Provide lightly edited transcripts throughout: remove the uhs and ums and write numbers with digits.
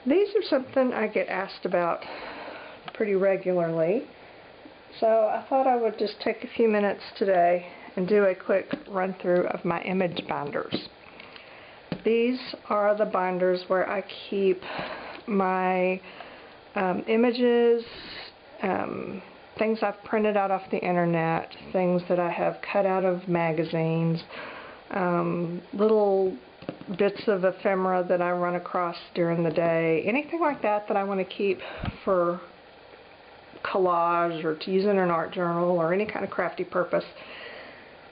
These are something I get asked about pretty regularly, so I thought I would just take a few minutes today and do a quick run through of my image binders. These are the binders where I keep my images, things I've printed out off the internet, things that I have cut out of magazines, little bits of ephemera that I run across during the day, anything like that that I want to keep for collage or to use in an art journal or any kind of crafty purpose.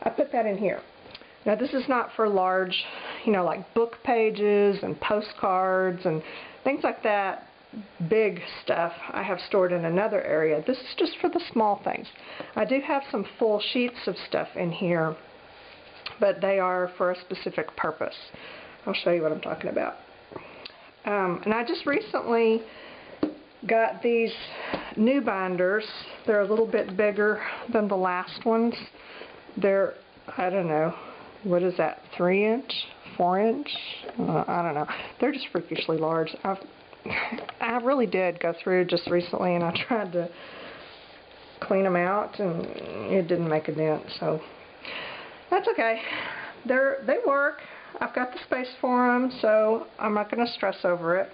I put that in here. Now this is not for large, like book pages and postcards and things like that, big stuff I have stored in another area. This is just for the small things. I do have some full sheets of stuff in here, but they are for a specific purpose. I'll show you what I'm talking about. And I just recently got these new binders. They're a little bit bigger than the last ones. They're, I don't know, what is that, 3 inch, 4 inch? I don't know. They're just freakishly large. I really did go through just recently and I tried to clean them out and it didn't make a dent, so that's okay. They work. I've got the space for them, so I'm not going to stress over it.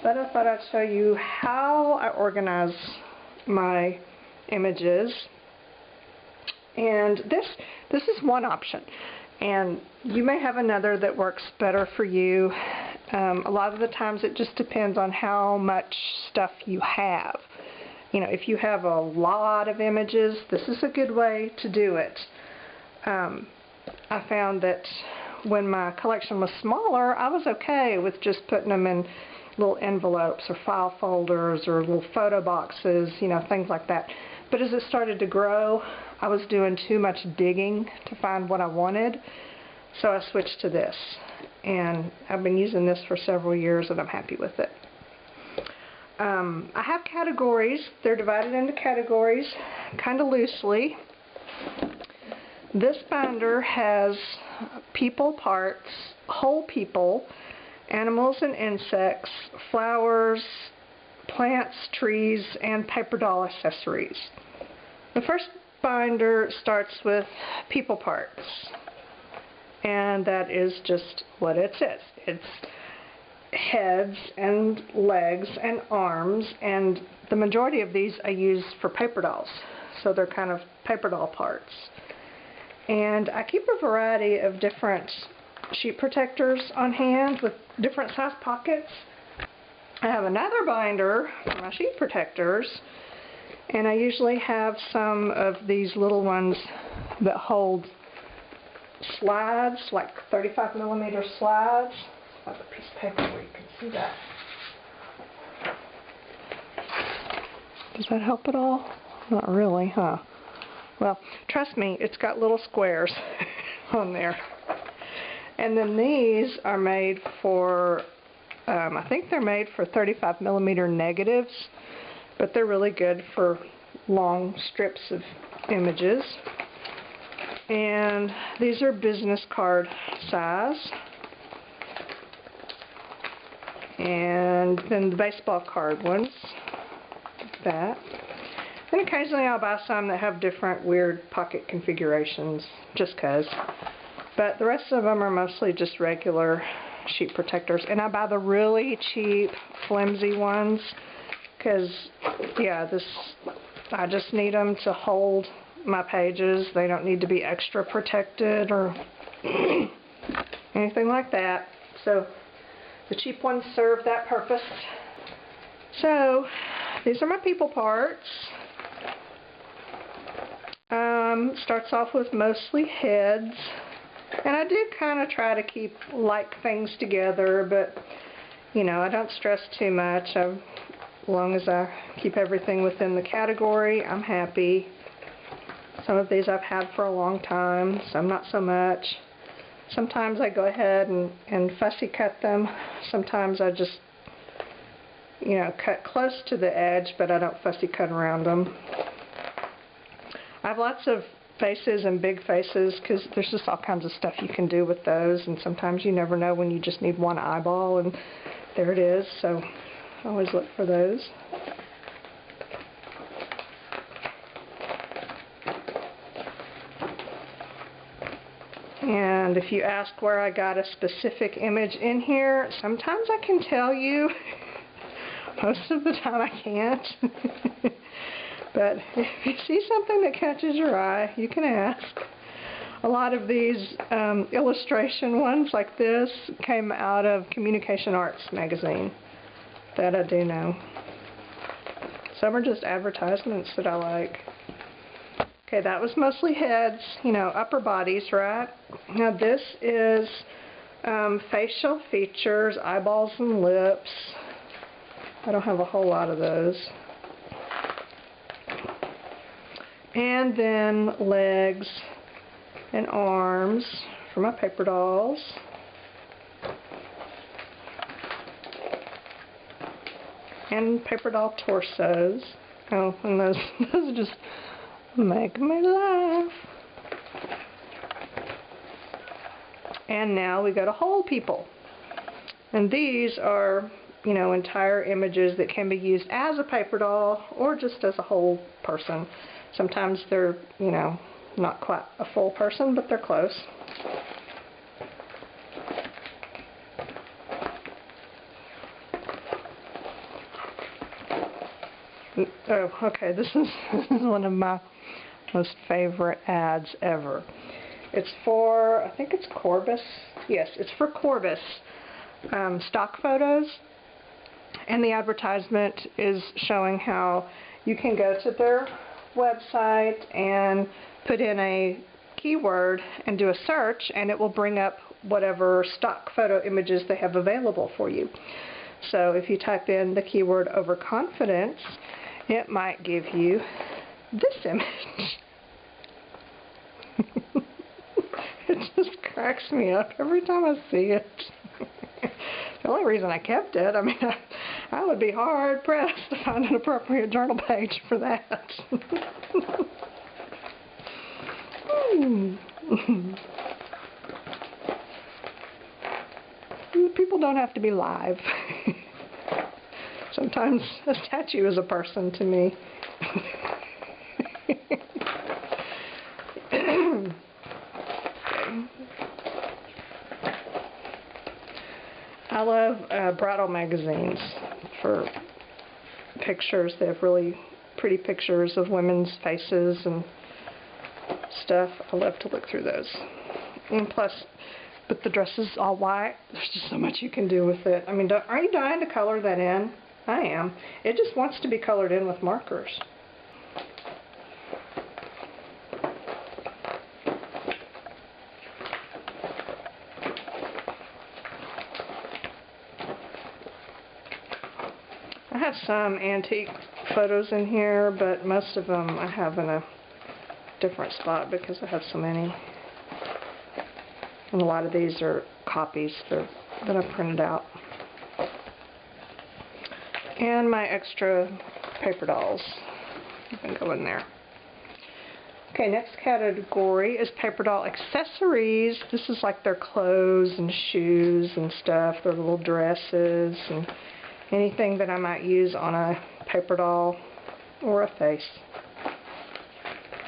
But I thought I'd show you how I organize my images. And this is one option, and you may have another that works better for you. A lot of the times it just depends on how much stuff you have. If you have a lot of images, this is a good way to do it. I found that when my collection was smaller, I was okay with just putting them in little envelopes or file folders or little photo boxes, things like that. But as it started to grow, I was doing too much digging to find what I wanted, so I switched to this. And I've been using this for several years and I'm happy with it. I have categories. They're divided into categories kind of loosely. This binder has people parts, whole people, animals and insects, flowers, plants, trees, and paper doll accessories. The first binder starts with people parts, and that is just what it says. It's heads and legs and arms, and the majority of these I use for paper dolls, so they're kind of paper doll parts. And I keep a variety of different sheet protectors on hand with different size pockets. I have another binder for my sheet protectors, and I usually have some of these little ones that hold slides, like 35mm slides. I have a piece of paper where you can see that. Does that help at all? Not really, huh? Well, trust me, it's got little squares on there. And then these are made for, I think they're made for 35mm negatives, but they're really good for long strips of images. And these are business card size. And then the baseball card ones, like that. And occasionally I'll buy some that have different weird pocket configurations, just 'cause. But the rest of them are mostly just regular sheet protectors. And I buy the really cheap, flimsy ones, because, yeah, I just need them to hold my pages. They don't need to be extra protected or anything like that. So the cheap ones serve that purpose. So these are my people parts. Starts off with mostly heads, and I do kind of try to keep like things together, but I don't stress too much. As long as I keep everything within the category, I'm happy. Some of these I've had for a long time, some not so much. Sometimes I go ahead and fussy cut them. Sometimes I just cut close to the edge, but I don't fussy cut around them. I have lots of faces and big faces because there's just all kinds of stuff you can do with those, and sometimes you never know when you just need one eyeball, and there it is, so I always look for those. And if you ask where I got a specific image in here, sometimes I can tell you. Most of the time I can't. But if you see something that catches your eye, you can ask. A lot of these illustration ones like this came out of Communication Arts magazine. That I do know. Some are just advertisements that I like. Okay, that was mostly heads, you know, upper bodies, right? Now this is facial features, eyeballs and lips. I don't have a whole lot of those. And then legs and arms for my paper dolls. And paper doll torsos. Oh, and those just make me laugh. And now we go to whole people. And these are, you know, entire images that can be used as a paper doll or just as a whole person. Sometimes they're, you know, not quite a full person, but they're close. Oh, okay, this is one of my most favorite ads ever. It's for, I think it's Corbis. Yes, it's for Corbis stock photos. And the advertisement is showing how you can go to their website and put in a keyword and do a search, and it will bring up whatever stock photo images they have available for you. So if you type in the keyword overconfidence, it might give you this image. It just cracks me up every time I see it. The only reason I kept it, I mean, I would be hard pressed to find an appropriate journal page for that. People don't have to be live. Sometimes a statue is a person to me. I love bridal magazines for pictures. They have really pretty pictures of women's faces and stuff. I love to look through those. And plus, with the dresses all white, there's just so much you can do with it. I mean, aren't you dying to color that in? I am. It just wants to be colored in with markers. I have some antique photos in here, but most of them I have in a different spot because I have so many. And a lot of these are copies that I printed out. And my extra paper dolls. You can go in there. Okay, next category is paper doll accessories. This is like their clothes and shoes and stuff, their little dresses and anything that I might use on a paper doll or a face.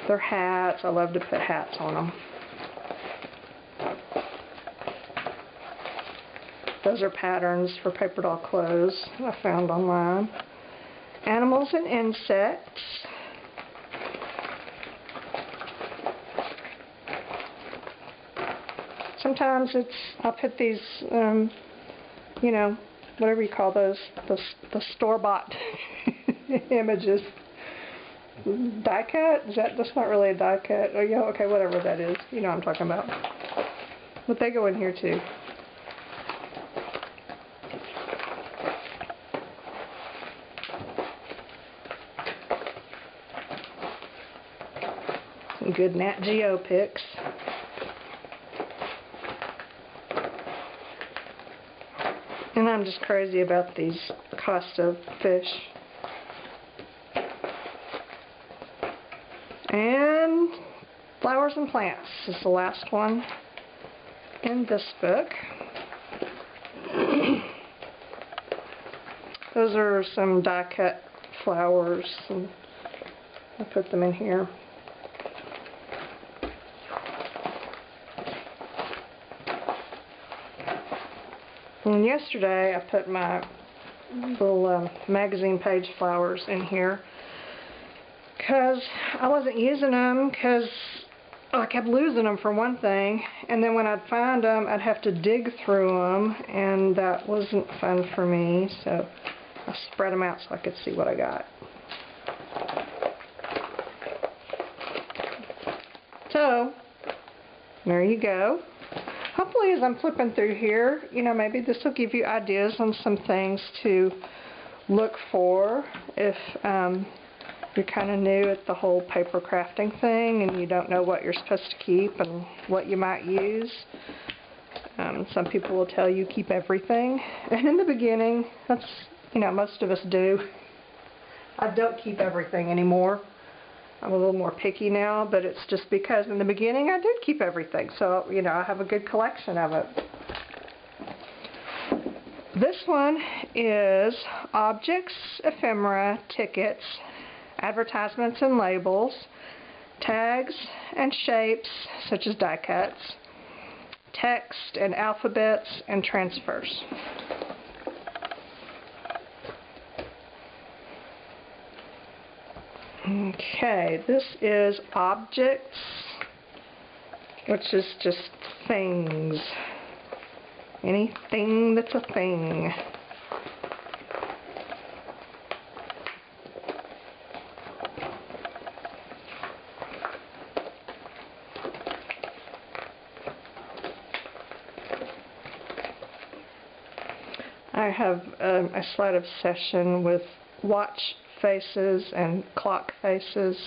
Their hats, I love to put hats on them. Those are patterns for paper doll clothes I found online. Animals and insects. Sometimes I'll put these, you know, whatever you call those, the store-bought images. Die cut? That's not really a die cut. Oh, yeah, okay, whatever that is. You know what I'm talking about. But they go in here too. Some good Nat Geo pics. And I'm just crazy about these Costa fish. And flowers and plants is the last one in this book. Those are some die-cut flowers, and I put them in here. And yesterday I put my little magazine page flowers in here because I wasn't using them because I kept losing them for one thing, and then when I'd find them I'd have to dig through them, and that wasn't fun for me, so I spread them out so I could see what I got. So there you go. Hopefully as I'm flipping through here, you know, maybe this will give you ideas on some things to look for if you're kind of new at the whole paper crafting thing and you don't know what you're supposed to keep and what you might use. Some people will tell you keep everything, and in the beginning, that's, you know, most of us do. I don't keep everything anymore. I'm a little more picky now, but it's just because in the beginning I did keep everything, so, you know, I have a good collection of it. This one is objects, ephemera, tickets, advertisements and labels, tags and shapes such as die cuts, text and alphabets, and transfers. Okay, this is objects, which is just things. Anything that's a thing. I have a slight obsession with watch faces and clock faces.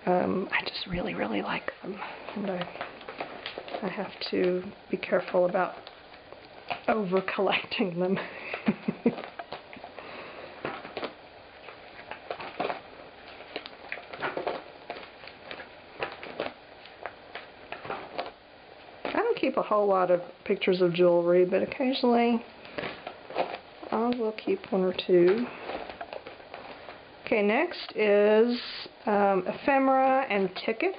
I just really, really like them, and I have to be careful about over collecting them. I don't keep a whole lot of pictures of jewelry, but occasionally I will keep one or two. Okay, next is ephemera and tickets.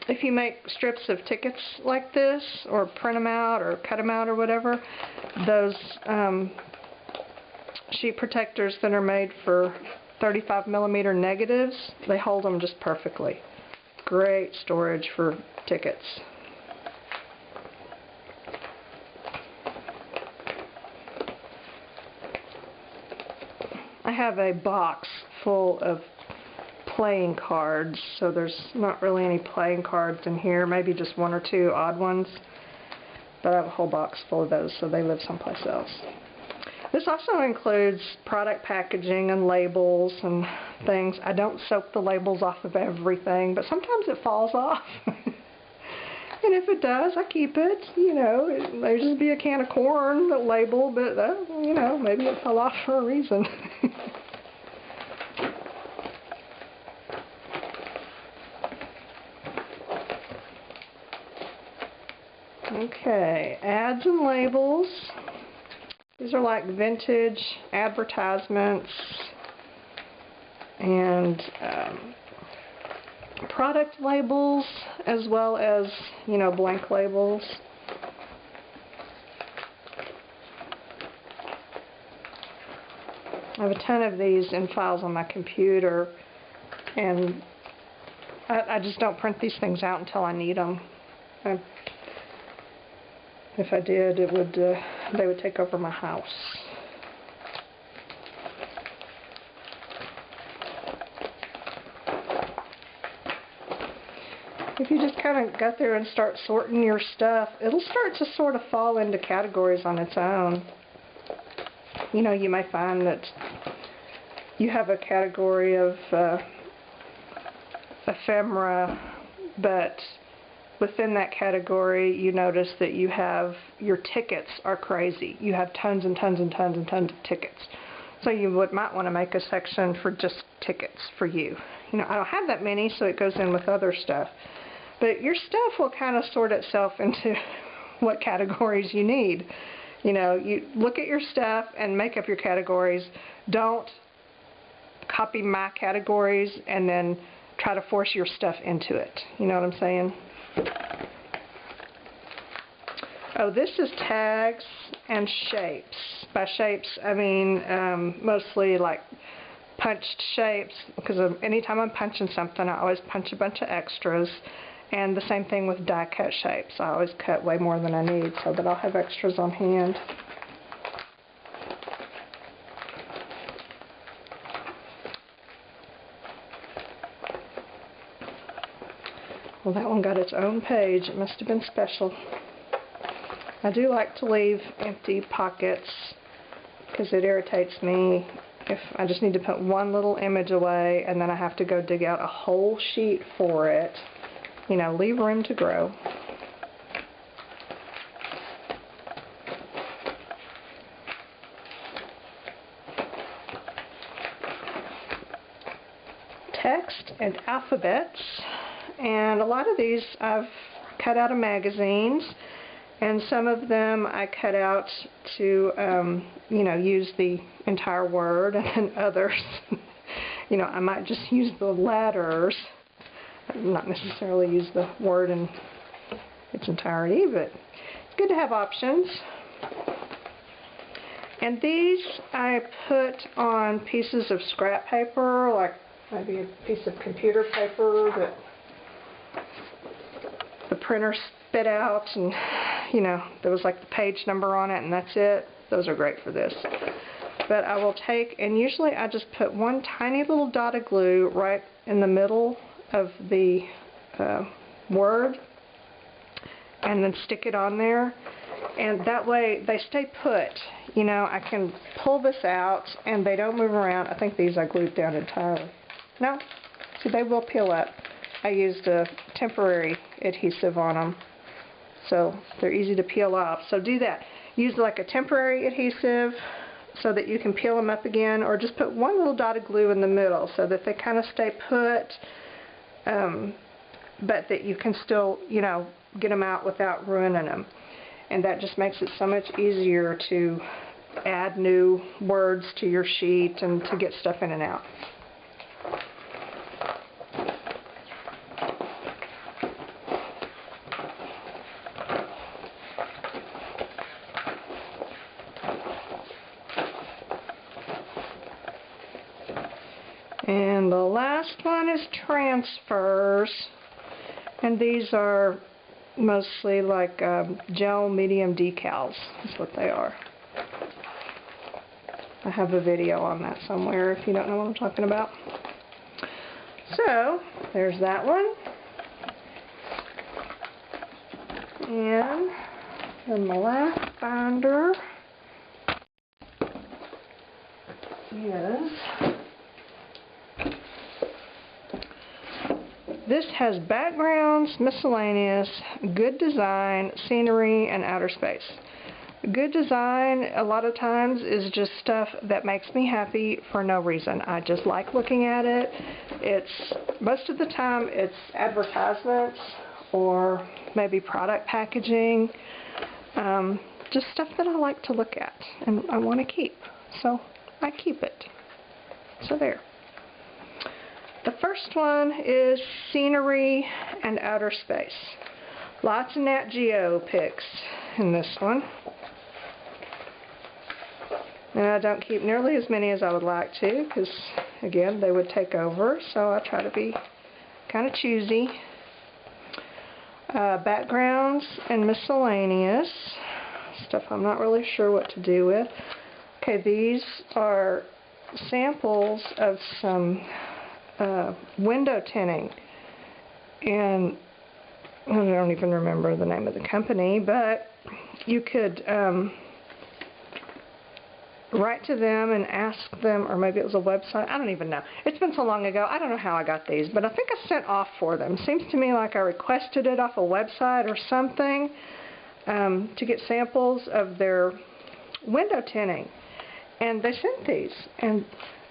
If you make strips of tickets like this, or print them out, or cut them out, or whatever, those sheet protectors that are made for 35mm negatives, they hold them just perfectly. Great storage for tickets. I have a box full of playing cards, so there's not really any playing cards in here, maybe just one or two odd ones, but I have a whole box full of those, so they live someplace else. This also includes product packaging and labels and things. I don't soak the labels off of everything, but sometimes it falls off. And if it does, I keep it. You know, it may just be a can of corn label, but, you know, maybe it fell off for a reason. Okay, ads and labels. These are like vintage advertisements and product labels, as well as, you know, blank labels. I have a ton of these in files on my computer, and I just don't print these things out until I need them. If I did, it would they would take over my house. If you just kind of go through and start sorting your stuff, it'll start to sort of fall into categories on its own. You know, you may find that you have a category of ephemera, but within that category you notice that you have, your tickets are crazy. You have tons and tons and tons and tons of tickets. So you might want to make a section for just tickets for you. You know, I don't have that many, so it goes in with other stuff. But your stuff will kind of sort itself into what categories you need. You know, you look at your stuff and make up your categories. Don't copy my categories and then try to force your stuff into it. You know what I'm saying? Oh, this is tags and shapes. By shapes, I mean mostly like punched shapes, because anytime I'm punching something, I always punch a bunch of extras. And the same thing with die cut shapes. I always cut way more than I need so that I'll have extras on hand. Well, that one got its own page. It must have been special. I do like to leave empty pockets because it irritates me if I just need to put one little image away and then I have to go dig out a whole sheet for it. You know, leave room to grow. Text and alphabets. And a lot of these I've cut out of magazines. And some of them I cut out to, you know, use the entire word, and then others, you know, I might just use the letters, not necessarily use the word in its entirety, but it's good to have options. And these I put on pieces of scrap paper, like maybe a piece of computer paper that the printer spit out, and you know, there was like the page number on it and that's it. Those are great for this. But I will take, and usually I just put one tiny little dot of glue right in the middle of the word and then stick it on there. And that way they stay put. You know, I can pull this out and they don't move around. I think these I glued down entirely. No, see, they will peel up. I used a temporary adhesive on them, so they're easy to peel off. So do that. Use like a temporary adhesive so that you can peel them up again, or just put one little dot of glue in the middle so that they kind of stay put, but that you can still, you know, get them out without ruining them. And that just makes it so much easier to add new words to your sheet and to get stuff in and out. And the last one is transfers, and these are mostly like gel medium decals is what they are. I have a video on that somewhere if you don't know what I'm talking about. So there's that one, and then the last binder is, this has backgrounds, miscellaneous, good design, scenery, and outer space. Good design, a lot of times, is just stuff that makes me happy for no reason. I just like looking at it. Most of the time, it's advertisements or maybe product packaging. Just stuff that I like to look at and I want to keep. So I keep it. So there. The first one is scenery and outer space. Lots of Nat Geo pics in this one. And I don't keep nearly as many as I would like to because, again, they would take over. So I try to be kind of choosy. Backgrounds and miscellaneous. Stuff I'm not really sure what to do with. Okay, these are samples of some window tinting, and I don't even remember the name of the company, but you could write to them and ask them, or maybe it was a website, I don't even know. It's been so long ago, I don't know how I got these, but I think I sent off for them. Seems to me like I requested it off a website or something to get samples of their window tinting, and they sent these, and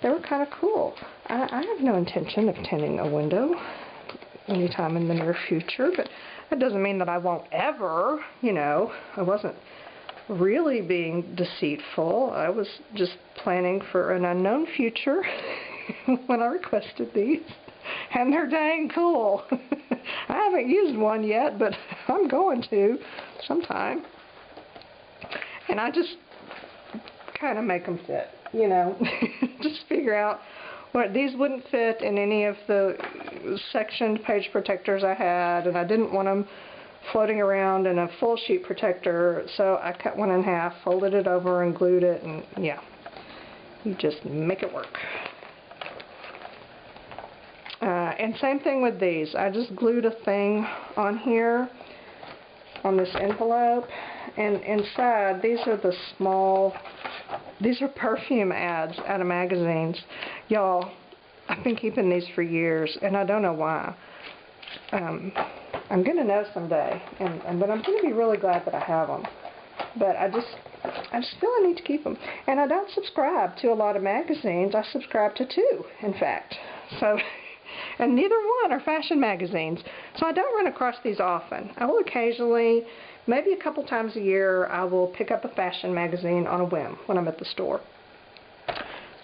they were kind of cool. I have no intention of tinting a window. anytime in the near future, but that doesn't mean that I won't ever, you know. I wasn't really being deceitful. I was just planning for an unknown future when I requested these, and they're dang cool. I haven't used one yet, but I'm going to sometime. And I just kind of make them fit, you know. Just figure out what these wouldn't fit in any of the sectioned page protectors I had, and I didn't want them floating around in a full sheet protector, so I cut one in half, folded it over, and glued it, and yeah, you just make it work. And same thing with these. I just glued a thing on here, on this envelope, and inside, these are the small, these are perfume ads out of magazines. Y'all, I've been keeping these for years, and I don't know why. I'm going to know someday, but I'm going to be really glad that I have them. But I just feel I need to keep them. And I don't subscribe to a lot of magazines. I subscribe to 2, in fact. So, and neither one are fashion magazines. So I don't run across these often. I will occasionally, maybe a couple times a year, I will pick up a fashion magazine on a whim when I'm at the store.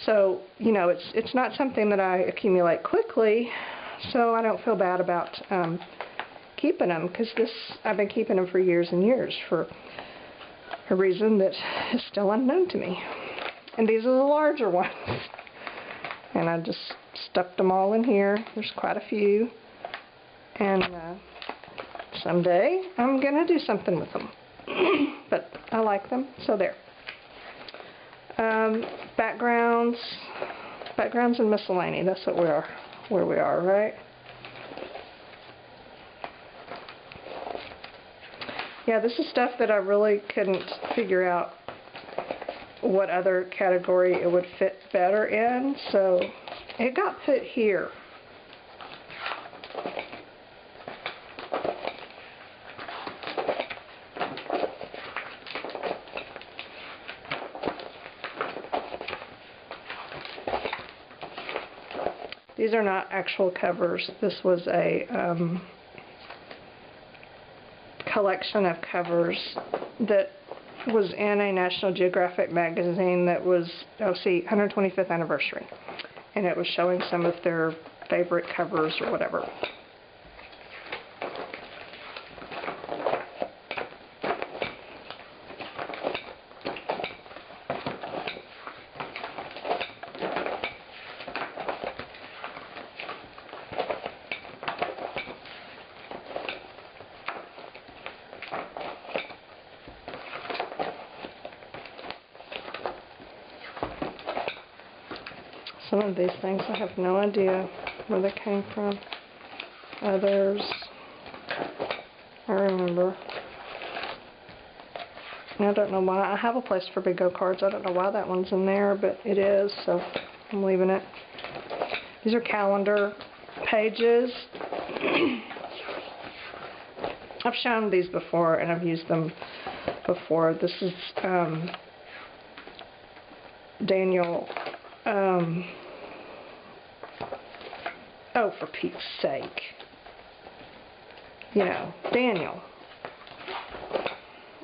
So, you know, it's not something that I accumulate quickly, so I don't feel bad about keeping them, because I've been keeping them for years and years for a reason that is still unknown to me. And these are the larger ones. And I just stuffed them all in here. There's quite a few. And someday I'm going to do something with them. But I like them, so there. Backgrounds and miscellany. That's what we are, where we are, right? Yeah, this is stuff that I really couldn't figure out what other category it would fit better in, so it got put here. These are not actual covers. This was a collection of covers that was in a National Geographic magazine that was, 125th anniversary. And it was showing some of their favorite covers or whatever. Some of these things I have no idea where they came from. Others, I remember. I don't know why. I have a place for Big O cards. I don't know why that one's in there, but it is, so I'm leaving it. These are calendar pages. I've shown these before, and I've used them before. This is Daniel. Oh, for Pete's sake. You know, Daniel.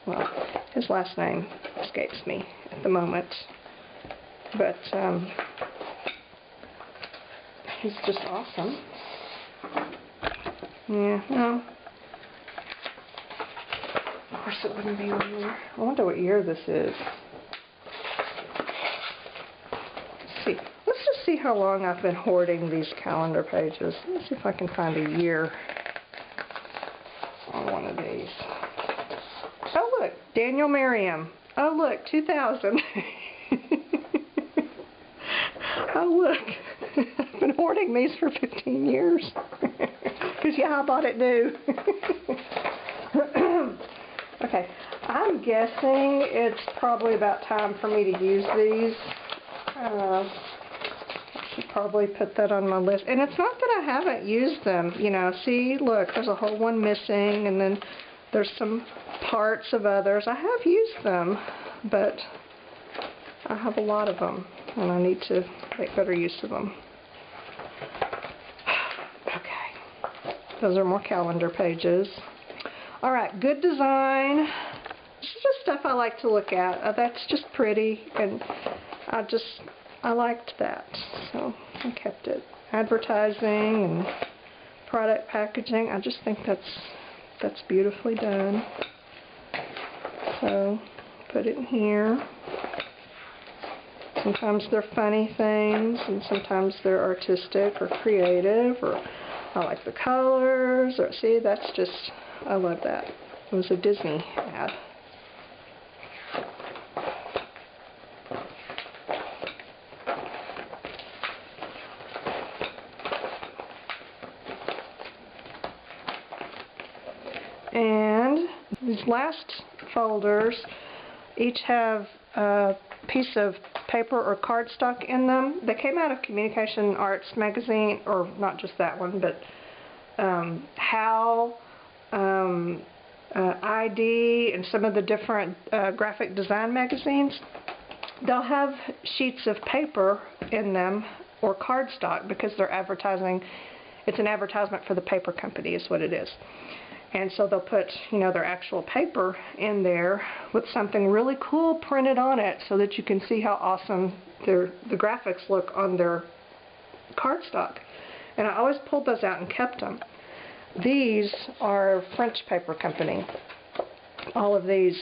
Well, his last name escapes me at the moment. But, he's just awesome. Yeah, no. Of course it wouldn't be one year. I wonder what year this is. Let's just see how long I've been hoarding these calendar pages. Let's see if I can find a year on one of these. Oh look, Daniel Merriam. Oh look, 2000. Oh look, I've been hoarding these for 15 years. Because yeah, I bought it new. Okay, I'm guessing it's probably about time for me to use these. I should probably put that on my list. And it's not that I haven't used them. You know, see, look, there's a whole one missing, and then there's some parts of others. I have used them, but I have a lot of them, and I need to make better use of them. Okay. Those are more calendar pages. Alright, good design. This is just stuff I like to look at. That's just pretty, and I liked that, so I kept it. Advertising and product packaging, I just think that's beautifully done. So, put it in here. Sometimes they're funny things, and sometimes they're artistic or creative, or I like the colors, or see, that's just, I love that. It was a Disney ad. And these last folders each have a piece of paper or cardstock in them. They came out of Communication Arts magazine, or not just that one, but How, ID, and some of the different graphic design magazines. They'll have sheets of paper in them, or cardstock, because they're advertising. It's an advertisement for the paper company is what it is. And so they'll put, you know, their actual paper in there with something really cool printed on it so that you can see how awesome the graphics look on their cardstock. And I always pulled those out and kept them. These are French paper company. All of these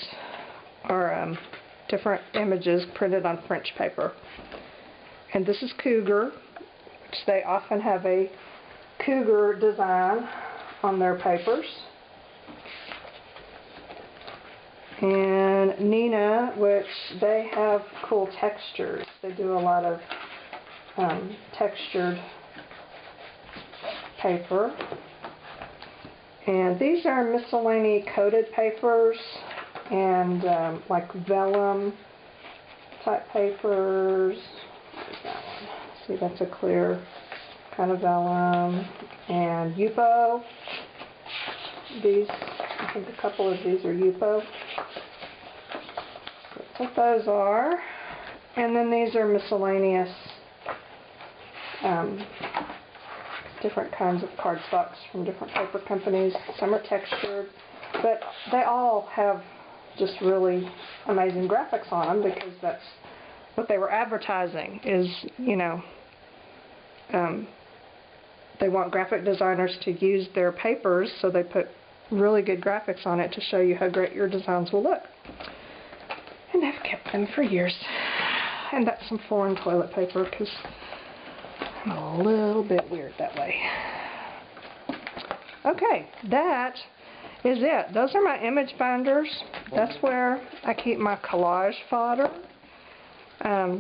are different images printed on French paper. And this is cougar, which they often have a cougar design on their papers. And Nina, which they have cool textures. They do a lot of textured paper. And these are miscellany coated papers and like vellum type papers. What is that one? See, that's a clear kind of vellum. And Yupo. These, I think a couple of these are Yupo. That's what those are. And then these are miscellaneous different kinds of cardstocks from different paper companies. Some are textured, but they all have just really amazing graphics on them, because that's what they were advertising is, you know, they want graphic designers to use their papers, so they put really good graphics on it to show you how great your designs will look. And I've kept them for years. And that's some foreign toilet paper, because I'm a little bit weird that way. Okay, that is it. Those are my image binders. That's where I keep my collage fodder.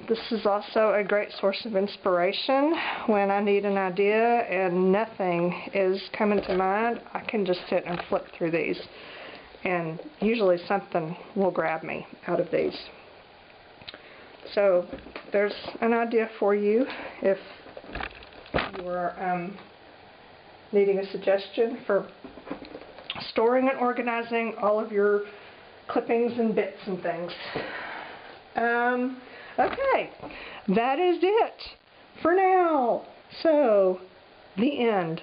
This is also a great source of inspiration when I need an idea and nothing is coming to mind. I can just sit and flip through these, and usually something will grab me out of these. So there's an idea for you if you're needing a suggestion for storing and organizing all of your clippings and bits and things. Okay, that is it for now. So, the end.